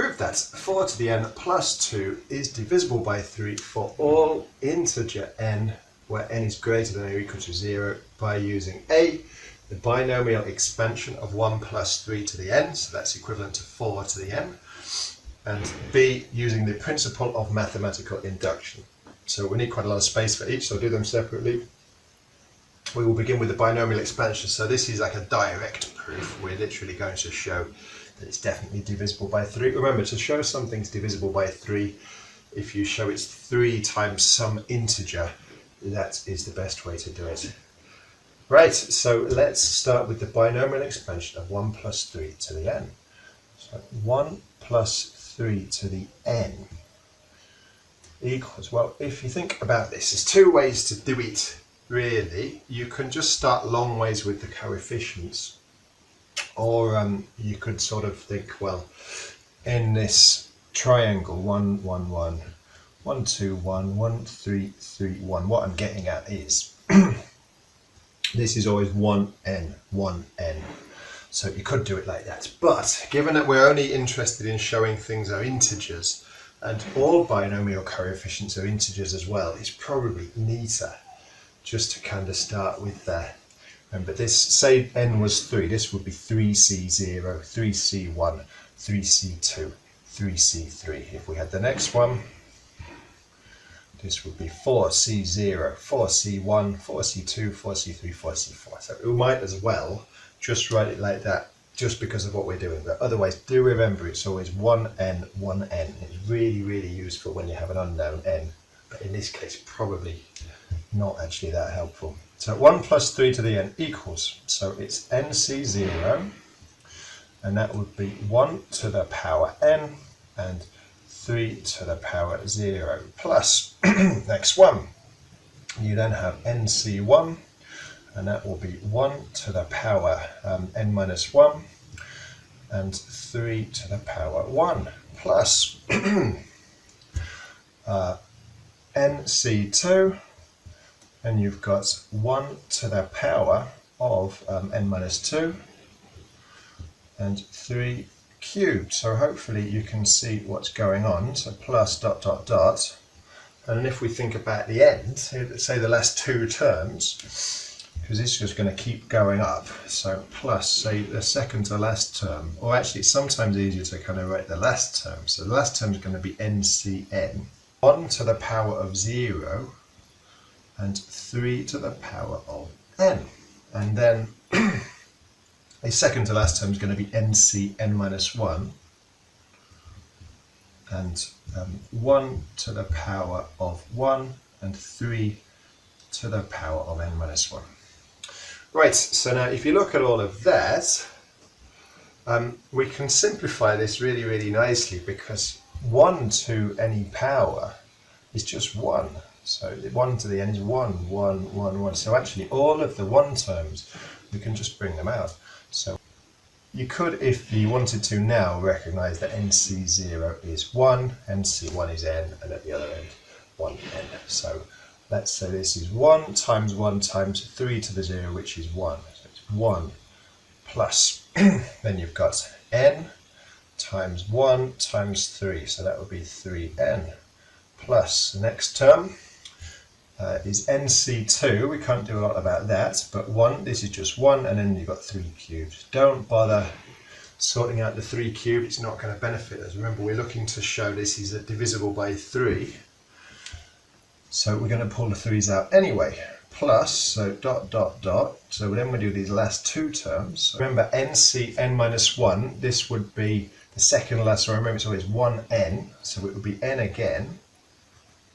prove that 4 to the n plus 2 is divisible by 3 for all integer n where n is greater than or equal to 0 by using A, the binomial expansion of 1 plus 3 to the n, so that's equivalent to 4 to the n, and B, using the principle of mathematical induction. So we need quite a lot of space for each, so I'll do them separately. We will begin with the binomial expansion. So this is like a direct proof. We're literally going to show that it's definitely divisible by 3. Remember, to show something's divisible by 3, if you show it's 3 times some integer, that is the best way to do it. Right, so let's start with the binomial expansion of 1 plus 3 to the n. So 1 plus 3 to the n equals, well, if you think about this, there's two ways to do it, really. You can just start long ways with the coefficients, or you could sort of think, well, in this triangle 1, 1, 1, 1, 2, 1, 1, 3, 3, 1, what I'm getting at is this is always 1n, 1n. So you could do it like that. But given that we're only interested in showing things are integers, and all binomial coefficients are integers as well, it's probably neater just to kind of start with that. Remember this, say n was 3, this would be 3c0, 3c1, 3c2, 3c3. If we had the next one, this would be 4c0, 4c1, 4c2, 4c3, 4c4. So we might as well just write it like that, just because of what we're doing. But otherwise, do remember it's always 1n, 1n. It's really, really useful when you have an unknown n. But in this case, probably not actually that helpful. So 1 plus 3 to the n equals, so it's nc0, and that would be 1 to the power n, and 3 to the power 0 plus, next one, you then have nc1, and that will be 1 to the power n minus 1, and 3 to the power 1, plus nc2, and you've got 1 to the power of n minus 2, and 3 cubed. So hopefully you can see what's going on. So plus dot dot dot, and if we think about the end, say the last two terms, because this is going to keep going up, so plus, say, the second to last term, or actually it's sometimes easier to kind of write the last term. So the last term is going to be ncn, 1 to the power of 0, and 3 to the power of n. And then the second to last term is going to be nc(n minus 1), and 1 to the power of 1, and 3 to the power of n minus 1. Right, so now if you look at all of that, we can simplify this really, really nicely, because 1 to any power is just 1. So 1 to the n is 1, 1, 1, 1. So actually all of the 1 terms, we can just bring them out. So you could, if you wanted to now, recognize that nc0 is 1, nc1 is n, and at the other end 1n. So let's say this is 1 times 3 to the 0, which is 1. So it's 1 plus, then you've got n times 1 times 3, so that would be 3n, plus the next term is nc2. We can't do a lot about that, but 1, this is just 1, and then you've got 3 cubed. Don't bother sorting out the 3 cubed, it's not going to benefit us. Remember, we're looking to show this is divisible by 3, so we're going to pull the 3's out anyway. Plus, so dot dot dot, so then we do these last two terms. Remember, nc(n minus 1), this would be the second last, so remember it's always 1n, so it would be n again,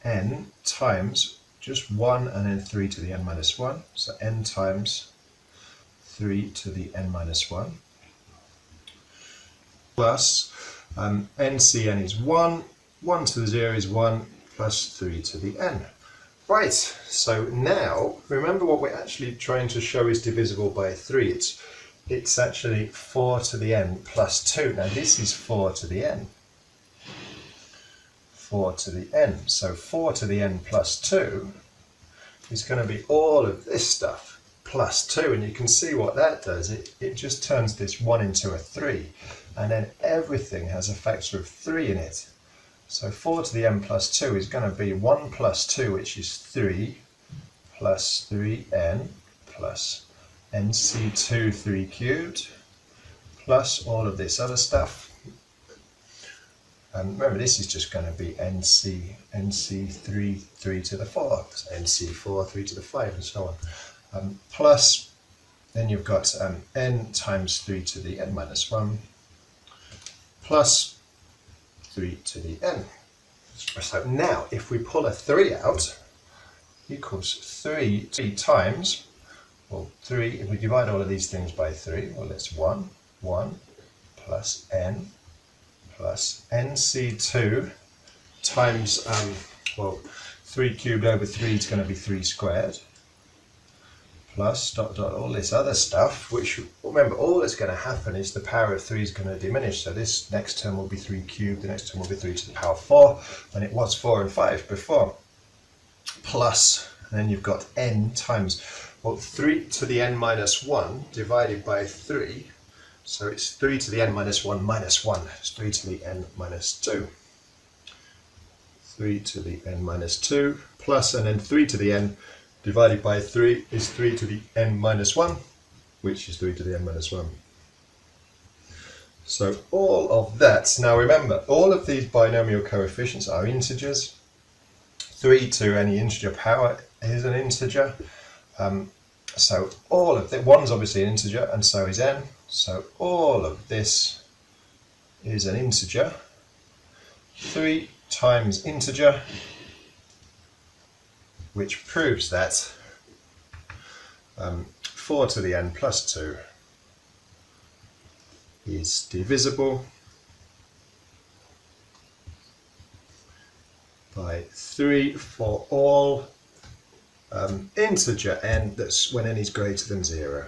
n times just 1 and then 3 to the n minus 1, so n times 3 to the n minus 1, plus ncn is 1, 1 to the 0 is 1, plus 3 to the n. Right, so now, remember what we're actually trying to show is divisible by 3. It's actually 4 to the n plus 2. Now this is 4 to the n. 4 to the n. So 4 to the n plus 2 is going to be all of this stuff plus 2, and you can see what that does. It just turns this 1 into a 3, and then everything has a factor of 3 in it. So 4 to the n plus 2 is going to be 1 plus 2, which is 3, plus 3n plus nc2 3 cubed, plus all of this other stuff. And remember, this is just going to be nc3 3 to the 4, nc4 3 to the 5, and so on. Plus, then you've got n times 3 to the n minus 1, plus 3 to the n. So now, if we pull a 3 out, equals 3 times, well, 3, if we divide all of these things by 3, well, it's 1 plus n plus nc2 times, well, 3 cubed over 3 is going to be 3 squared, plus dot dot all this other stuff, which, remember, all that's going to happen is the power of 3 is going to diminish. So this next term will be 3 cubed, the next term will be 3 to the power 4, and it was 4 and 5 before. Plus, and then you've got n times, well, 3 to the n minus 1 divided by 3. So it's 3 to the n minus 1 minus 1. It's 3 to the n minus 2. 3 to the n minus 2 plus, and then 3 to the n divided by 3 is 3 to the n minus 1, which is 3 to the n minus 1. So all of that, now remember, all of these binomial coefficients are integers. 3 to any integer power is an integer. So all of the, 1's obviously an integer, and so is n. So all of this is an integer. 3 times integer, which proves that 4 to the n plus 2 is divisible by 3 for all integer n that's when n is greater than 0.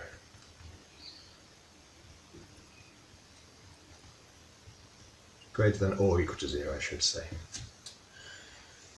Greater than or equal to 0, I should say.